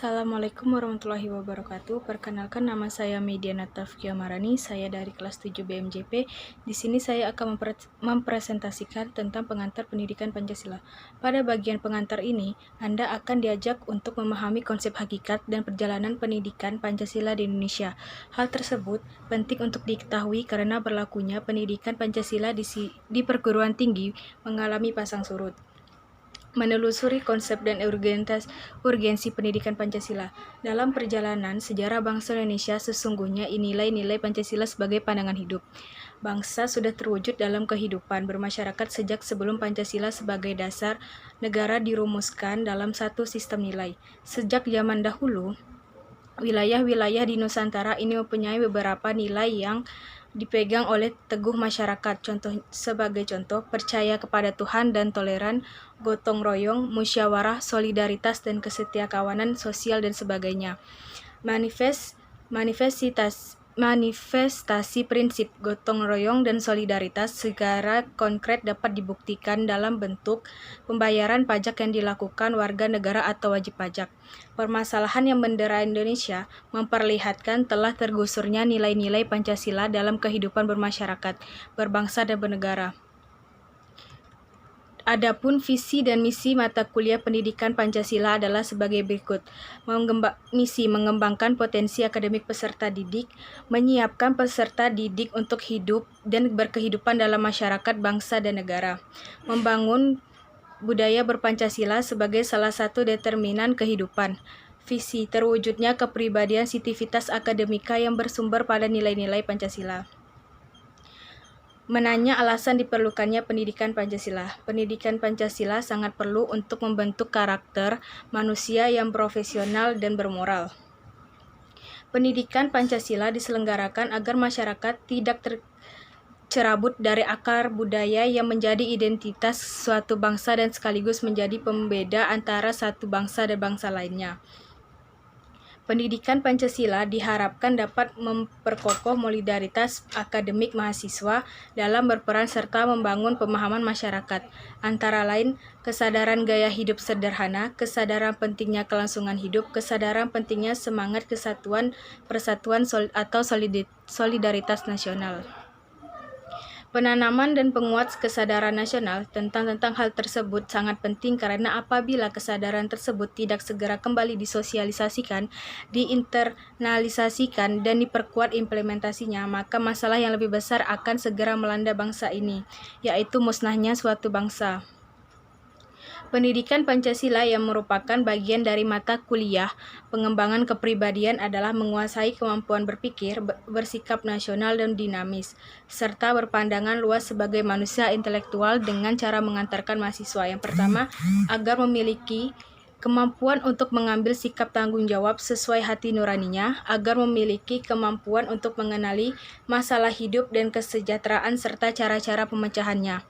Assalamualaikum warahmatullahi wabarakatuh. Perkenalkan, nama saya Mediana Tafkia Marani. Saya dari kelas 7 BMJP. Di sini saya akan mempresentasikan tentang pengantar pendidikan Pancasila. Pada bagian pengantar ini, Anda akan diajak untuk memahami konsep hakikat dan perjalanan pendidikan Pancasila di Indonesia. Hal tersebut penting untuk diketahui karena berlakunya pendidikan Pancasila di perguruan tinggi mengalami pasang surut. Menelusuri konsep dan urgensi pendidikan Pancasila. Dalam perjalanan sejarah bangsa Indonesia, sesungguhnya nilai-nilai Pancasila sebagai pandangan hidup. Bangsa sudah terwujud dalam kehidupan bermasyarakat sejak sebelum Pancasila sebagai dasar negara dirumuskan dalam satu sistem nilai. Sejak zaman dahulu, wilayah-wilayah di Nusantara ini mempunyai beberapa nilai yang dipegang oleh teguh masyarakat. Sebagai contoh, percaya kepada Tuhan dan toleran, gotong royong, musyawarah, solidaritas dan kesetiakawanan sosial dan sebagainya. Manifestasi prinsip gotong royong dan solidaritas secara konkret dapat dibuktikan dalam bentuk pembayaran pajak yang dilakukan warga negara atau wajib pajak. Permasalahan yang mendera Indonesia memperlihatkan telah tergusurnya nilai-nilai Pancasila dalam kehidupan bermasyarakat, berbangsa dan bernegara. Adapun visi dan misi mata kuliah pendidikan Pancasila adalah sebagai berikut. Misi mengembangkan potensi akademik peserta didik, menyiapkan peserta didik untuk hidup dan berkehidupan dalam masyarakat, bangsa, dan negara. Membangun budaya berpancasila sebagai salah satu determinan kehidupan. Visi terwujudnya kepribadian sivitas akademika yang bersumber pada nilai-nilai Pancasila. Menanya alasan diperlukannya pendidikan Pancasila. Pendidikan Pancasila sangat perlu untuk membentuk karakter manusia yang profesional dan bermoral. Pendidikan Pancasila diselenggarakan agar masyarakat tidak tercerabut dari akar budaya yang menjadi identitas suatu bangsa dan sekaligus menjadi pembeda antara satu bangsa dan bangsa lainnya. Pendidikan Pancasila diharapkan dapat memperkokoh solidaritas akademik mahasiswa dalam berperan serta membangun pemahaman masyarakat, antara lain kesadaran gaya hidup sederhana, kesadaran pentingnya kelangsungan hidup, kesadaran pentingnya semangat kesatuan, persatuan atau solidaritas nasional. Penanaman dan penguat kesadaran nasional tentang hal tersebut sangat penting karena apabila kesadaran tersebut tidak segera kembali disosialisasikan, diinternalisasikan, dan diperkuat implementasinya, maka masalah yang lebih besar akan segera melanda bangsa ini, yaitu musnahnya suatu bangsa. Pendidikan Pancasila yang merupakan bagian dari mata kuliah pengembangan kepribadian adalah menguasai kemampuan berpikir, bersikap nasional dan dinamis, serta berpandangan luas sebagai manusia intelektual dengan cara mengantarkan mahasiswa yang pertama agar memiliki kemampuan untuk mengambil sikap tanggung jawab sesuai hati nuraninya, agar memiliki kemampuan untuk mengenali masalah hidup dan kesejahteraan serta cara-cara pemecahannya,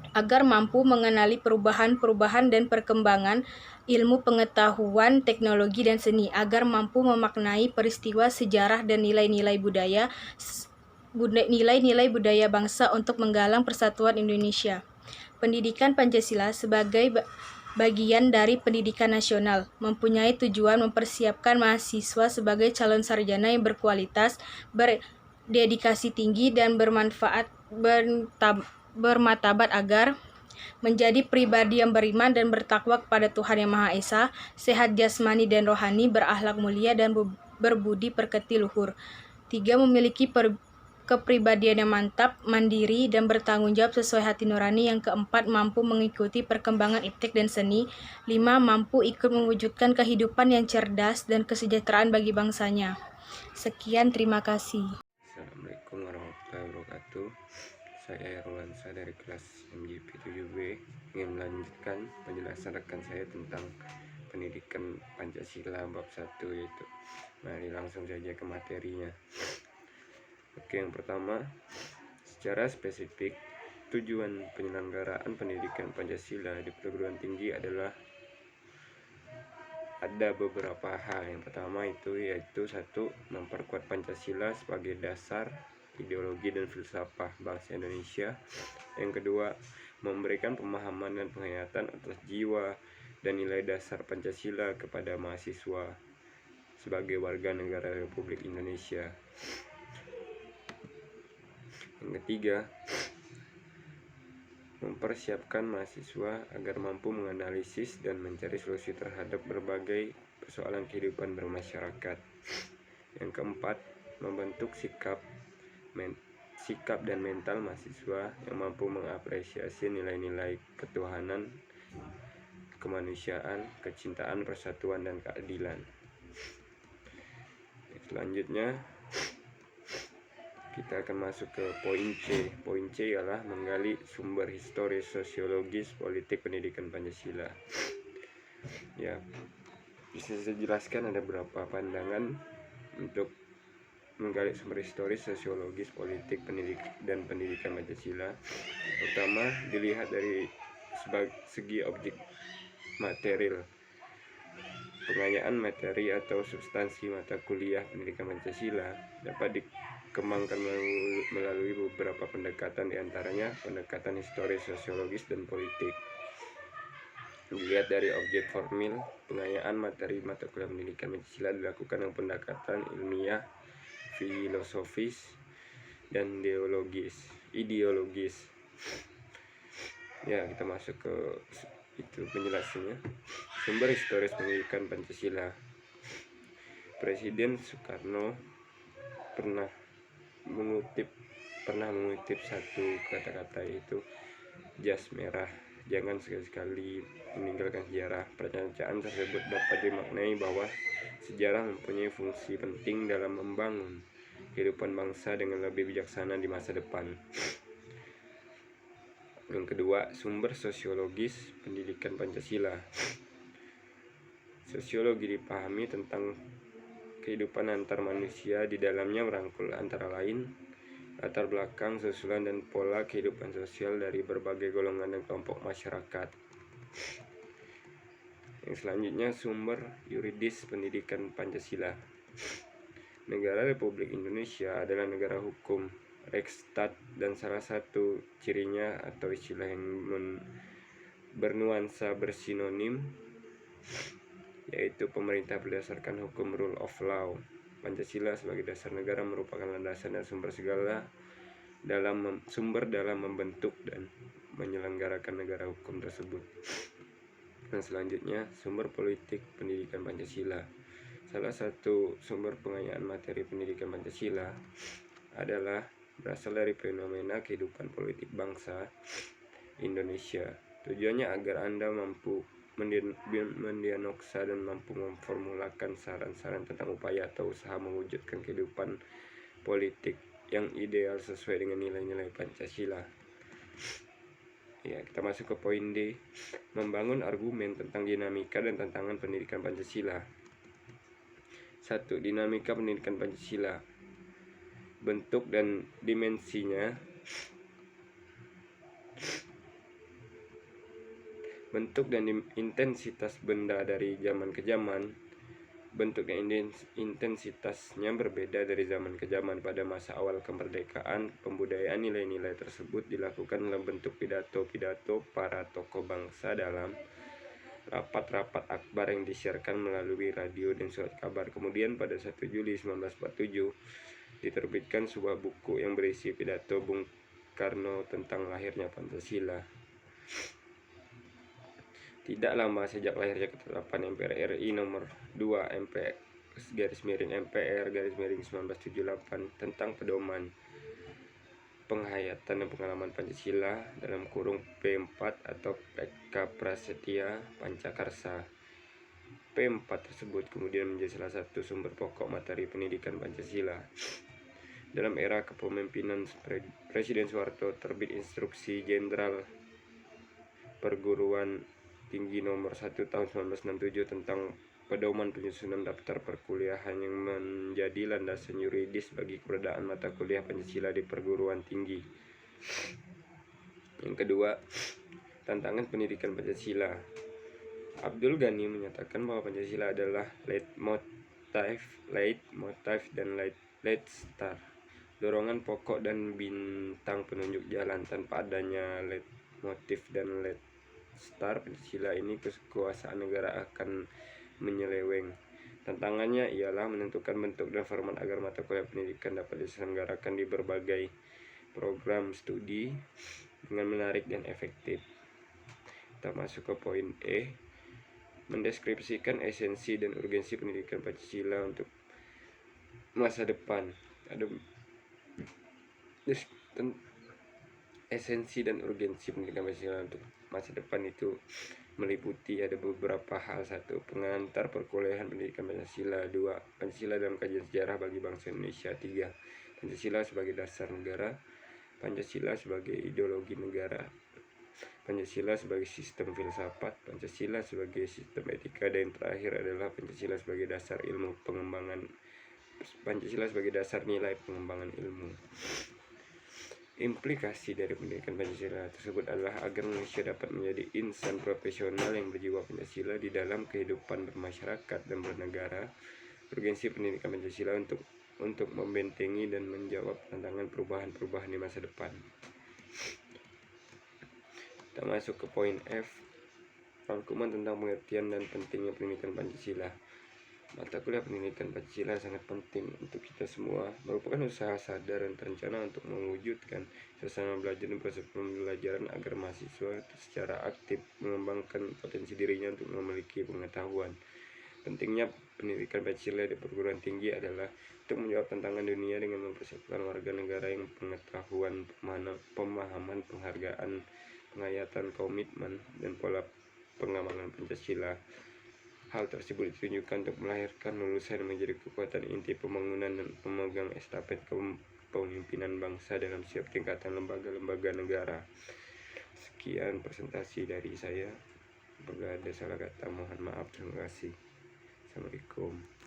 agar mampu mengenali perubahan-perubahan dan perkembangan ilmu pengetahuan, teknologi, dan seni, agar mampu memaknai peristiwa sejarah dan nilai-nilai budaya bangsa untuk menggalang persatuan Indonesia. Pendidikan Pancasila sebagai bagian dari pendidikan nasional mempunyai tujuan mempersiapkan mahasiswa sebagai calon sarjana yang berkualitas, berdedikasi tinggi, dan bermartabat agar menjadi pribadi yang beriman dan bertakwa kepada Tuhan Yang Maha Esa, sehat jasmani dan rohani, berakhlak mulia dan berbudi pekerti luhur. 3. Memiliki kepribadian yang mantap, mandiri, dan bertanggung jawab sesuai hati nurani. Yang keempat, mampu mengikuti perkembangan iptek dan seni. 5. Mampu ikut mewujudkan kehidupan yang cerdas dan kesejahteraan bagi bangsanya. Sekian, terima kasih. Assalamualaikum warahmatullahi wabarakatuh. Saya Erwansa dari kelas MJP 7B ingin melanjutkan penjelasan rekan saya tentang pendidikan Pancasila bab 1, yaitu mari langsung saja ke materinya. Oke, yang pertama, secara spesifik tujuan penyelenggaraan pendidikan Pancasila di perguruan tinggi adalah ada beberapa hal. Yang pertama yaitu 1. Memperkuat Pancasila sebagai dasar ideologi dan filsafat bangsa Indonesia. Yang kedua, memberikan pemahaman dan penghayatan atas jiwa, dan nilai dasar Pancasila kepada mahasiswa sebagai warga negara Republik Indonesia. Yang ketiga, mempersiapkan mahasiswa agar mampu menganalisis dan mencari solusi terhadap berbagai persoalan kehidupan bermasyarakat. Yang keempat, membentuk sikap dan mental mahasiswa yang mampu mengapresiasi nilai-nilai ketuhanan, kemanusiaan, kecintaan, persatuan, dan keadilan. Selanjutnya, kita akan masuk ke poin C. Poin C ialah menggali sumber historis, sosiologis, politik, pendidikan Pancasila. Ya, bisa saya jelaskan ada beberapa pandangan untuk menggali sumber historis, sosiologis, politik, dan pendidikan Pancasila. Pertama, dilihat dari segi objek material. Pengayaan materi atau substansi mata kuliah pendidikan Pancasila dapat dikembangkan melalui beberapa pendekatan, diantaranya pendekatan historis, sosiologis, dan politik. Dilihat dari objek formil, pengayaan materi mata kuliah pendidikan Pancasila dilakukan dengan pendekatan ilmiah, filosofis, dan ideologis. Ya, kita masuk ke itu penjelasannya. Sumber historis pendidikan Pancasila. Presiden Soekarno pernah mengutip satu kata-kata, yaitu jas merah. Jangan sekali-sekali meninggalkan sejarah. Pernyataan tersebut dapat dimaknai bahwa sejarah mempunyai fungsi penting dalam membangun kehidupan bangsa dengan lebih bijaksana di masa depan. Yang kedua, sumber sosiologis pendidikan Pancasila. Sosiologi dipahami tentang kehidupan antar manusia, di dalamnya merangkul antara lain latar belakang, susunan, dan pola kehidupan sosial dari berbagai golongan dan kelompok masyarakat. Yang selanjutnya, sumber yuridis pendidikan Pancasila. Negara Republik Indonesia adalah negara hukum, Rechtsstaat, dan salah satu cirinya atau istilah yang bernuansa bersinonim yaitu pemerintah berdasarkan hukum, rule of law. Pancasila sebagai dasar negara merupakan landasan dan sumber dalam membentuk dan menyelenggarakan negara hukum tersebut. Dan selanjutnya, sumber politik pendidikan Pancasila. Salah satu sumber pengayaan materi pendidikan Pancasila adalah berasal dari fenomena kehidupan politik bangsa Indonesia. Tujuannya agar Anda mampu mendiagnosa dan mampu memformulasikan saran-saran tentang upaya atau usaha mewujudkan kehidupan politik yang ideal sesuai dengan nilai-nilai Pancasila. Ya, kita masuk ke poin D, membangun argumen tentang dinamika dan tantangan pendidikan Pancasila. 1. Dinamika pendidikan Pancasila. Bentuk dan dimensinya. Bentuk dan intensitas benda dari zaman ke zaman. Bentuk dan intensitasnya berbeda dari zaman ke zaman. Pada masa awal kemerdekaan, pembudayaan nilai-nilai tersebut dilakukan dalam bentuk pidato-pidato para tokoh bangsa dalam rapat-rapat akbar yang disiarkan melalui radio dan surat kabar. Kemudian pada 1 Juli 1947 diterbitkan sebuah buku yang berisi pidato Bung Karno tentang lahirnya Pancasila. Tidak lama sejak lahirnya ketetapan MPR RI nomor 2 MPR-1978 tentang pedoman penghayatan dan pengalaman Pancasila dalam kurung P4 atau PK Prasetya Pancakarsa. P4 tersebut kemudian menjadi salah satu sumber pokok materi pendidikan Pancasila. Dalam era kepemimpinan Presiden Soeharto terbit Instruksi Jenderal Perguruan Tinggi nomor 1 tahun 1967 tentang pedoman penyusunan daftar perkuliahan yang menjadi landasan yuridis bagi keberadaan mata kuliah Pancasila di perguruan tinggi. Yang kedua, tantangan pendidikan Pancasila. Abdul Ghani menyatakan bahwa Pancasila adalah leitmotif dan leitstar, dorongan pokok dan bintang penunjuk jalan. Tanpa adanya leitmotif dan leitstar, Star Pancasila ini kekuasaan negara akan menyeleweng. Tantangannya ialah menentukan bentuk dan format agar mata kuliah pendidikan dapat diselenggarakan di berbagai program studi dengan menarik dan efektif. Kita masuk ke poin E, mendeskripsikan esensi dan urgensi pendidikan Pancasila untuk masa depan. Ada esensi dan urgensi pendidikan Pancasila untuk masa depan itu meliputi ada beberapa hal. 1. Pengantar perkuliahan pendidikan Pancasila. 2. Pancasila dalam kajian sejarah bagi bangsa Indonesia. 3. Pancasila sebagai dasar negara. Pancasila sebagai ideologi negara. Pancasila sebagai sistem filsafat. Pancasila sebagai sistem etika. Dan yang terakhir adalah Pancasila sebagai dasar ilmu pengembangan. Pancasila sebagai dasar nilai pengembangan ilmu. Implikasi dari pendidikan Pancasila tersebut adalah agar Indonesia dapat menjadi insan profesional yang berjiwa Pancasila di dalam kehidupan bermasyarakat dan bernegara. Urgensi pendidikan Pancasila untuk membentengi dan menjawab tantangan perubahan-perubahan di masa depan. Kita masuk ke poin F, rangkuman tentang pengertian dan pentingnya pendidikan Pancasila. Mata kuliah pendidikan Pancasila sangat penting untuk kita semua, merupakan usaha sadar dan terencana untuk mewujudkan suasana belajar dan proses pembelajaran agar mahasiswa secara aktif mengembangkan potensi dirinya untuk memiliki pengetahuan. Pentingnya pendidikan Pancasila di perguruan tinggi adalah untuk menjawab tantangan dunia dengan mempersiapkan warga negara yang pengetahuan, pemahaman, penghargaan, penghayatan, komitmen, dan pola pengamalan Pancasila. Hal tersebut ditunjukkan untuk melahirkan lulusan menjadi kekuatan inti pembangunan dan pemegang estafet kepemimpinan bangsa dalam setiap tingkatan lembaga-lembaga negara. Sekian presentasi dari saya. Apabila ada salah kata mohon maaf. Terima kasih. Assalamualaikum.